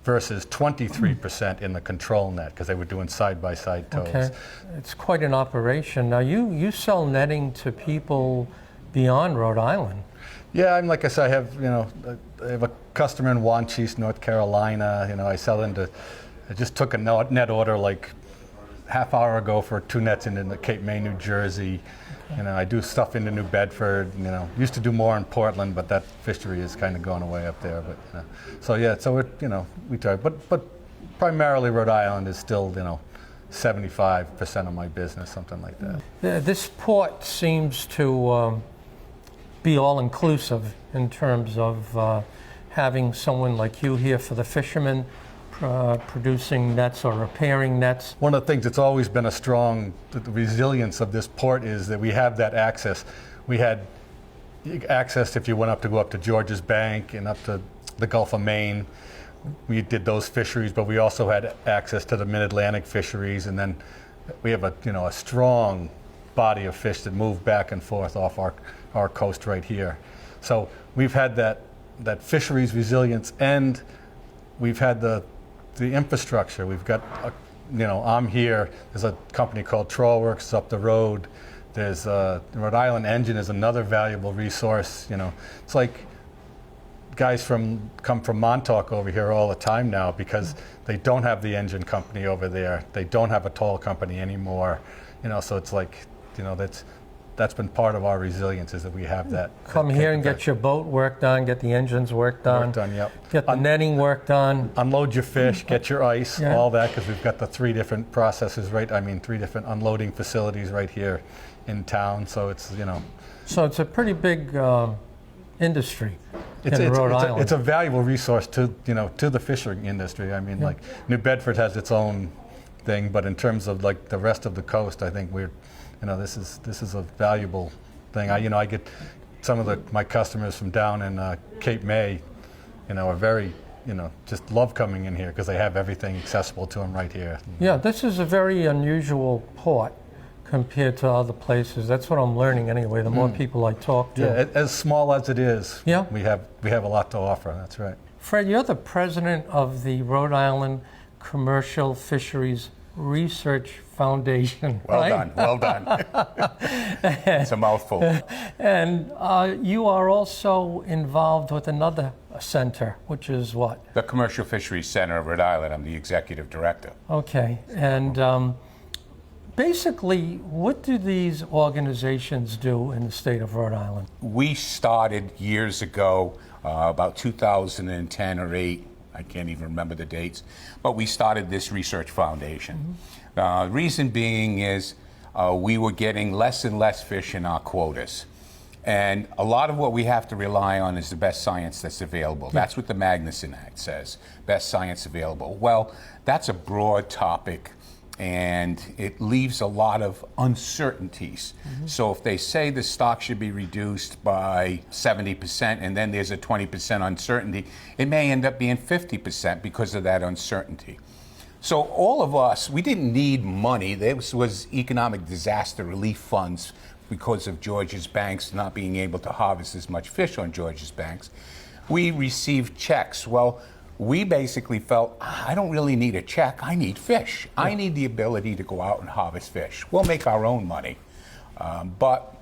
versus 23% in the control net, because they were doing side-by-side tows. Okay. It's quite an operation. Now, you sell netting to people beyond Rhode Island. Yeah, and like I said, I have a customer in Wanchese, North Carolina. I sell into. I just took a net order like half hour ago for 2 nets into the Cape May, New Jersey. I do stuff into New Bedford. Used to do more in Portland, but that fishery is kind of going away up there. But so we try. But primarily Rhode Island is still 75% of my business, something like that. This port seems to be all-inclusive in terms of having someone like you here for the fishermen, producing nets or repairing nets. One of the things that's always been a strong, the resilience of this port is that we have that access. We had access if you went up to George's Bank and up to the Gulf of Maine. We did those fisheries, but we also had access to the Mid-Atlantic fisheries, and then we have a strong body of fish that move back and forth off our coast right here. So we've had that fisheries resilience, and we've had the infrastructure. We've got, I'm here. There's a company called Trawlworks up the road. There's Rhode Island Engine is another valuable resource. It's like guys come from Montauk over here all the time now because they don't have the engine company over there. They don't have a toll company anymore. So it's like, that's been part of our resilience, is that we have that. Come here and get your boat worked on, get the engines worked on. Worked on, yep. Get the netting worked on. Unload your fish, get your ice, all that, because we've got the 3 different processes, 3 different unloading facilities right here in town. So it's, So it's a pretty big industry in Rhode Island. It's a valuable resource to the fishing industry. Like New Bedford has its own thing, but in terms of like the rest of the coast, I think we're, this is a valuable thing. I get some of my customers from down in Cape May, are very, just love coming in here because they have everything accessible to them right here. Yeah, this is a very unusual port compared to other places. That's what I'm learning anyway, the more people I talk to. Yeah, as small as it is, we have a lot to offer, that's right. Fred, you're the president of the Rhode Island Commercial Fisheries Research Foundation. Well done. It's a mouthful. And you are also involved with another center, which is what? The Commercial Fisheries Center of Rhode Island. I'm the executive director. Okay, and basically, what do these organizations do in the state of Rhode Island? We started years ago, about 2010 or 8. I can't even remember the dates, but we started this research foundation. The reason being is we were getting less and less fish in our quotas. And a lot of what we have to rely on is the best science that's available. That's what the Magnuson Act says, best science available. Well, that's a broad topic, and it leaves a lot of uncertainties. So if they say the stock should be reduced by 70% and then there's a 20% uncertainty, it may end up being 50% because of that uncertainty. So all of us, we didn't need money. This was economic disaster relief funds because of George's Banks not being able to harvest as much fish on George's Banks. We received checks. Well, we basically felt, I don't really need a check, I need fish. I need the ability to go out and harvest fish. We'll make our own money. But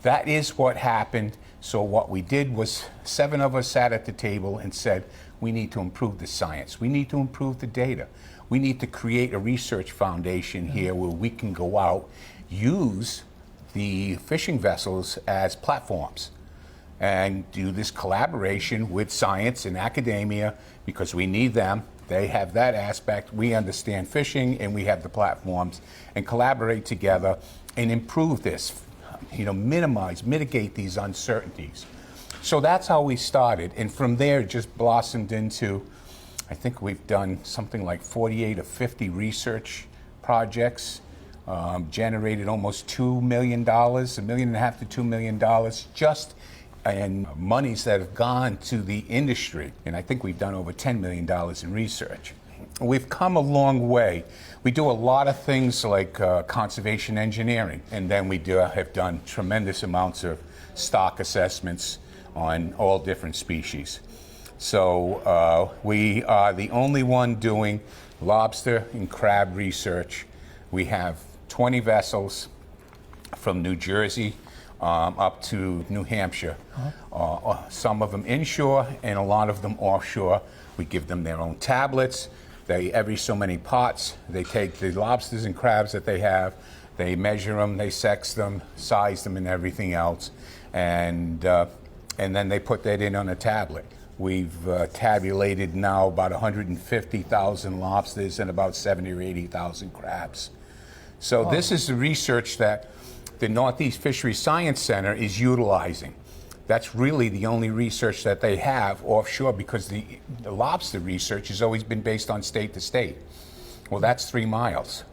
that is what happened. So what we did was 7 of us sat at the table and said, we need to improve the science. We need to improve the data. We need to create a research foundation here where we can go out, use the fishing vessels as platforms. and do this collaboration with science and academia, because we need them. They have that aspect. We understand fishing, and we have the platforms, and collaborate together and improve this, mitigate these uncertainties. So that's how we started. And from there, it just blossomed into, I think we've done something like 48 or 50 research projects, generated almost $2 million, $1.5 million to $2 million, just in monies that have gone to the industry. And I think we've done over $10 million in research. We've come a long way. We do a lot of things like conservation engineering, and then we have done tremendous amounts of stock assessments on all different species. So we are the only one doing lobster and crab research. We have 20 vessels from New Jersey up to New Hampshire. Some of them inshore and a lot of them offshore. We give them their own tablets. Every so many pots, they take the lobsters and crabs that they have, they measure them, they sex them, size them, and everything else, and then they put that in on a tablet. We've tabulated now about 150,000 lobsters and about 70 or 80,000 crabs. So this is the research that the Northeast Fisheries Science Center is utilizing. That's really the only research that they have offshore, because the lobster research has always been based on state to state. Well, that's 3 miles.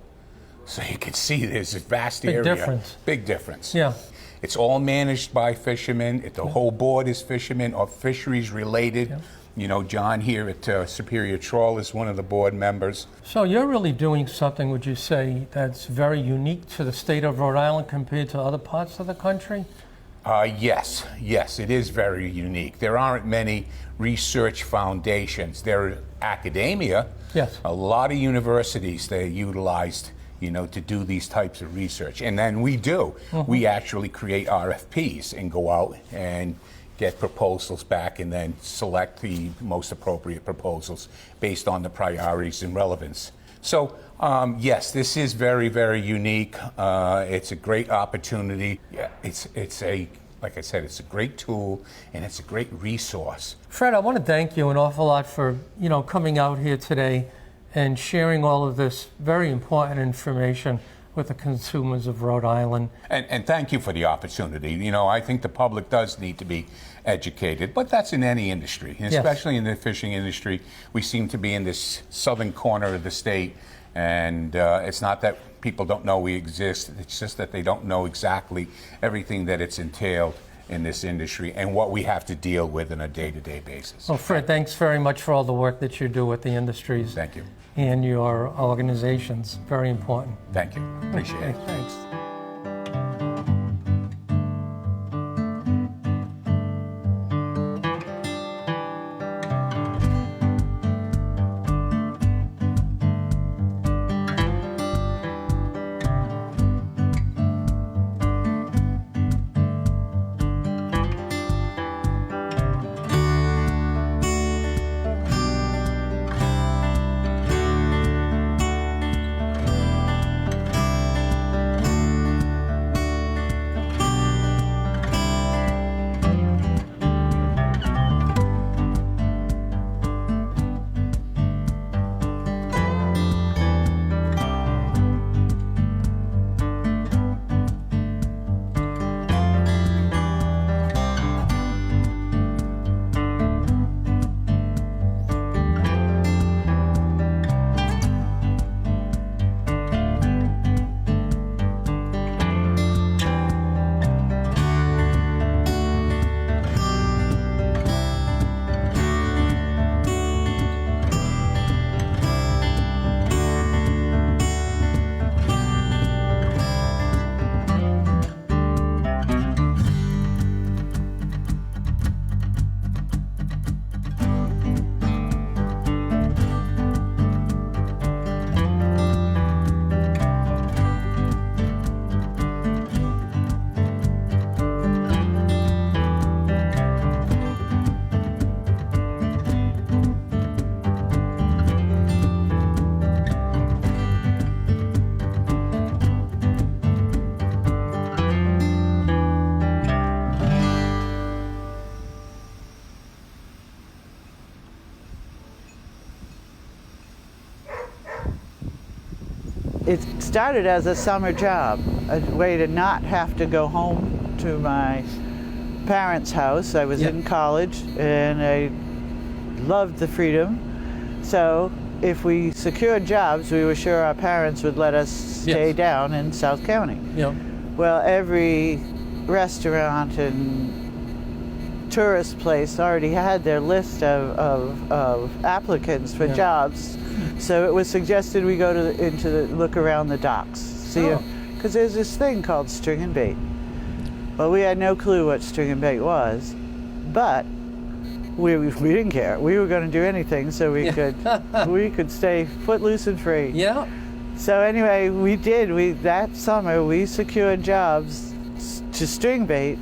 So you can see there's a vast area. Big difference. Big difference. Yeah. It's all managed by fishermen. The whole board is fishermen or fisheries related. Yeah. You know, John here at Superior Trawl is one of the board members. So you're really doing something, would you say, that's very unique to the state of Rhode Island compared to other parts of the country? Yes, it is very unique. There aren't many research foundations. There are academia. Yes. A lot of universities they utilized, to do these types of research. And then we do. Mm-hmm. We actually create RFPs and go out and get proposals back and then select the most appropriate proposals based on the priorities and relevance. So, yes, this is very, very unique. It's a great opportunity. Yeah, like I said, it's a great tool and it's a great resource. Fred, I want to thank you an awful lot for, coming out here today and sharing all of this very important information with the consumers of Rhode Island. And thank you for the opportunity. I think the public does need to be educated, but that's in any industry, and especially in the fishing industry. We seem to be in this southern corner of the state, and it's not that people don't know we exist, it's just that they don't know exactly everything that it's entailed in this industry and what we have to deal with on a day-to-day basis. Well, Fred, thanks very much for all the work that you do with the industries. Thank you. And your organizations. Very important. Thank you. Appreciate it. Thanks. it started as a summer job, a way to not have to go home to my parents' house. I was in college and I loved the freedom. So if we secured jobs, we were sure our parents would let us stay down in South County. Yeah. Well, every restaurant and tourist place already had their list of applicants for jobs. So it was suggested we go to look around the docks, see, because there's this thing called string and bait. Well, we had no clue what string and bait was, but we didn't care. We were going to do anything so we could stay footloose and free. Yeah. So anyway, we did. That summer we secured jobs to string bait.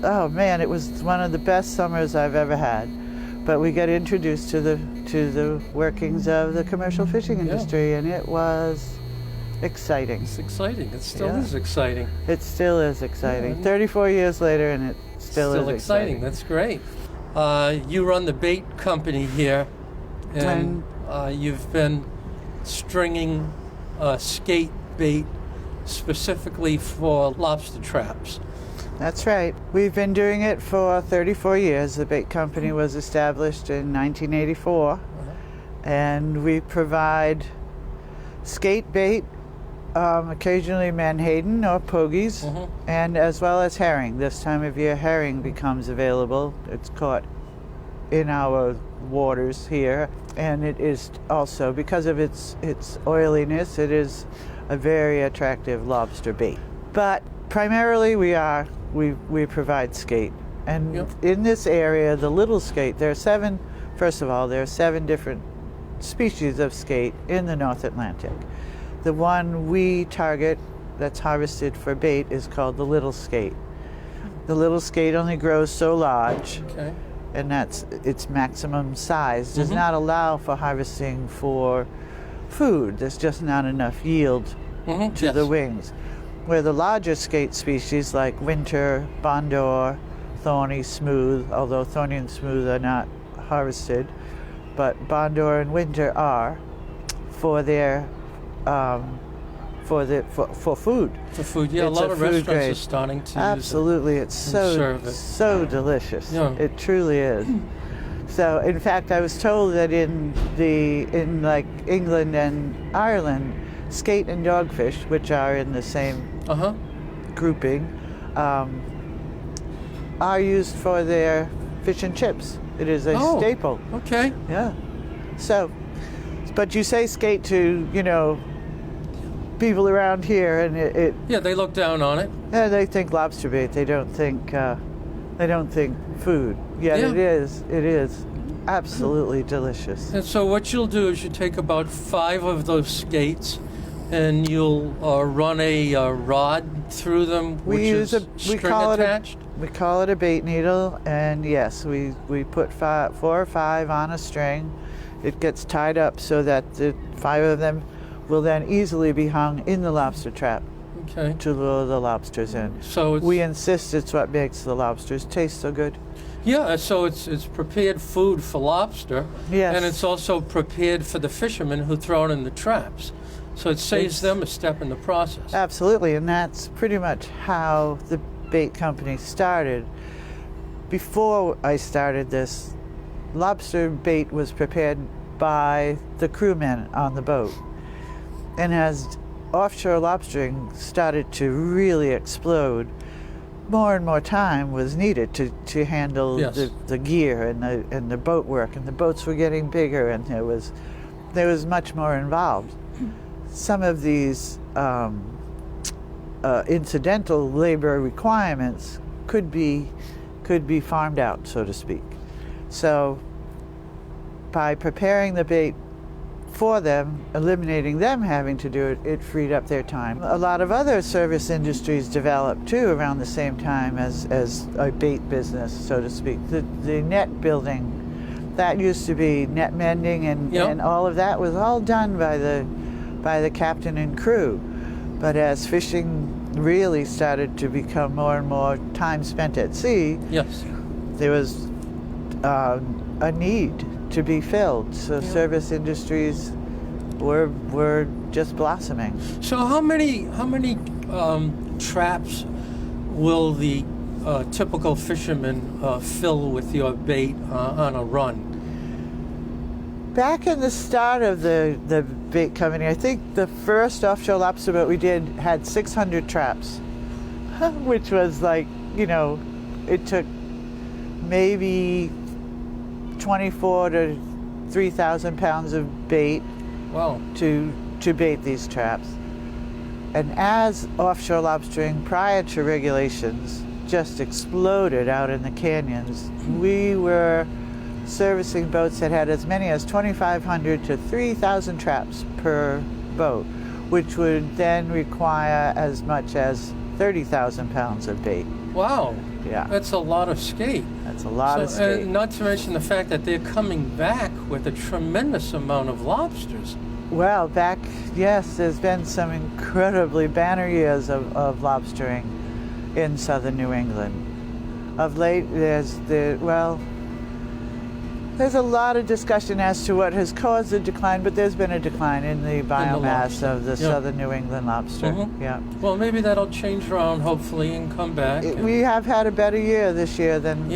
Oh man, it was one of the best summers I've ever had. But we got introduced to the workings of the commercial fishing industry, and it was exciting. It's exciting. It still is exciting. It still is exciting. 34 years later, and it still is exciting. That's great. You run the bait company here, and you've been stringing skate bait specifically for lobster traps. That's right. We've been doing it for 34 years. The bait company was established in 1984, and we provide skate bait, occasionally menhaden or pogies, and as well as herring. This time of year, herring becomes available. It's caught in our waters here, and it is also, because of its oiliness, it is a very attractive lobster bait. But primarily we provide skate. And in this area, the little skate, there are 7 different species of skate in the North Atlantic. The one we target that's harvested for bait is called the little skate. The little skate only grows so large, and that's its maximum size. Does not allow for harvesting for food. There's just not enough yield to the wings. Where the larger skate species like winter, bondor, thorny, smooth, although thorny and smooth are not harvested, but bondor and winter are for their for food. For food, yeah. It's a lot of restaurants grade. are starting to Absolutely, it's so delicious. Yeah. It truly is. So, in fact, I was told that in like England and Ireland, skate and dogfish, which are in the same grouping, are used for their fish and chips. It is a staple. Okay. Yeah. So, but you say skate to, people around here, and it they look down on it. Yeah, they think lobster bait. They don't think food. Yet it is absolutely delicious. And so what you'll do is you take about 5 of those skates, and you'll run a rod through them, which is string attached. We call it a bait needle, and yes, we put 4 or 5 on a string. It gets tied up so that the 5 of them will then easily be hung in the lobster trap to lure the lobsters in. So we insist it's what makes the lobsters taste so good. Yeah, so it's prepared food for lobster, and it's also prepared for the fishermen who throw it in the traps. So it saves them a step in the process. Absolutely, and that's pretty much how the bait company started. Before I started this, lobster bait was prepared by the crewmen on the boat. And as offshore lobstering started to really explode, more and more time was needed to handle the gear and the boat work, and the boats were getting bigger, and there was much more involved. Some of these incidental labor requirements could be farmed out, so to speak. So by preparing the bait for them, eliminating them having to do it, it freed up their time. A lot of other service industries developed too around the same time as a bait business, so to speak. The net building, that used to be net mending, and all of that was all done by the captain and crew. But as fishing really started to become more and more time spent at sea, there was a need to be filled. So service industries were just blossoming. So how many traps will the typical fisherman fill with your bait on a run? Back in the start of the bait company, I think the first offshore lobster boat we did had 600 traps, which was like, it took maybe 24 to 3,000 pounds of bait. Wow. to bait these traps. And as offshore lobstering prior to regulations just exploded out in the canyons, we were servicing boats that had as many as 2,500 to 3,000 traps per boat, which would then require as much as 30,000 pounds of bait. Wow. Yeah. That's a lot of skate. That's a lot of skate. Not to mention the fact that they're coming back with a tremendous amount of lobsters. Well, yes, there's been some incredibly banner years of lobstering in southern New England. Of late, there's a lot of discussion as to what has caused the decline, but there's been a decline in the biomass of the southern New England lobster. Mm-hmm. Yeah. Well, maybe that'll change around, hopefully, and come back. We have had a better year this year than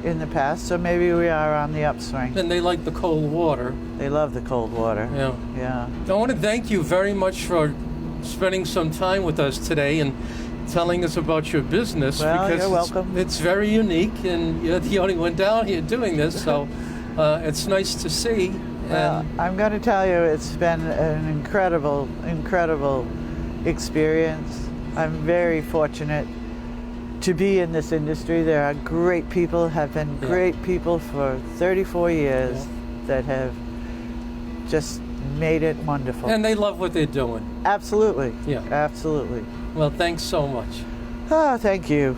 in the past, so maybe we are on the upswing. And they like the cold water. They love the cold water. Yeah. Yeah. I want to thank you very much for spending some time with us today and telling us about your business. Well, because you're welcome. It's very unique, and you're the only one down here doing this, so it's nice to see. Well, I'm going to tell you, it's been an incredible, incredible experience. I'm very fortunate to be in this industry. There are great people, have been great people for 34 years that have just made it wonderful. And they love what they're doing. Absolutely. Yeah. Absolutely. Well, thanks so much. Oh, thank you.